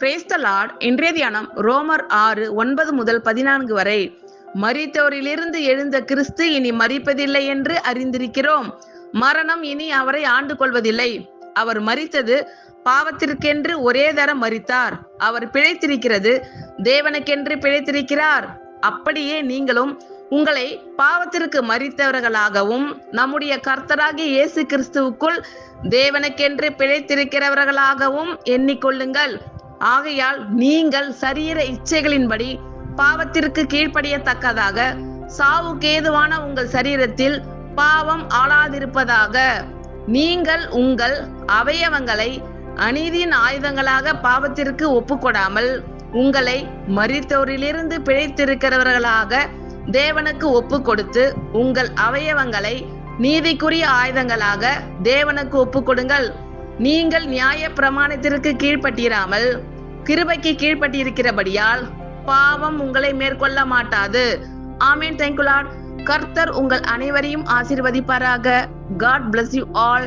Praise the Lord. இன்றைய தியானம் ரோமர் 6:9 முதல் 14 வரை. மரித்தோரிலிருந்து எழுந்த கிறிஸ்து இனி மரிப்பதில்லை என்று அறிந்திருக்கிறோம். மரணம் இனி அவரை ஆண்டு கொள்வதில்லை. அவர் மரித்தது பாவத்திற்கென்று ஒரே தரம் மரித்தார். அவர் பிழைத்திருக்கிறது தேவனுக்கென்று பிழைத்திருக்கிறார். அப்படியே நீங்களும் உங்களை பாவத்திற்கு மரித்தவர்களாகவும் நம்முடைய கர்த்தராகிய இயேசு கிறிஸ்துவுக்குள் தேவனுக்கென்று பிழைத்திருக்கிறவர்களாகவும் எண்ணிக்கொள்ளுங்கள். ஆகையால் நீங்கள் சரீர இச்சைகளின்படி பாவத்திற்கு கீழ்ப்படியத்தக்கதாக சாவுக்கு ஏதுவான உங்கள் சரீரத்தில் பாவம் ஆளாதிருப்பதாக. நீங்கள் உங்கள் அவயவங்களை அநீதியின் ஆயுதங்களாக பாவத்திற்கு ஒப்புக்கொடாமல் உங்களை மரித்தோரிலிருந்து பிழைத்திருக்கிறவர்களாக தேவனுக்கு ஒப்பு கொடுத்து உங்கள் அவயவங்களை நீதிக்குரிய ஆயுதங்களாக தேவனுக்கு ஒப்பு கொடுங்கள். நீங்கள் நியாய பிரமாணத்திற்கு கீழ்ப்பட்டிராமல் கிருபைக்கு கீழ்ப்பட்டிருக்கிறபடியால் பாவம் உங்களை மேற்கொள்ள மாட்டாது. ஆமென். Thank you Lord. கர்த்தர் உங்கள் அனைவரையும் ஆசீர்வதிப்பாராக. God bless you all.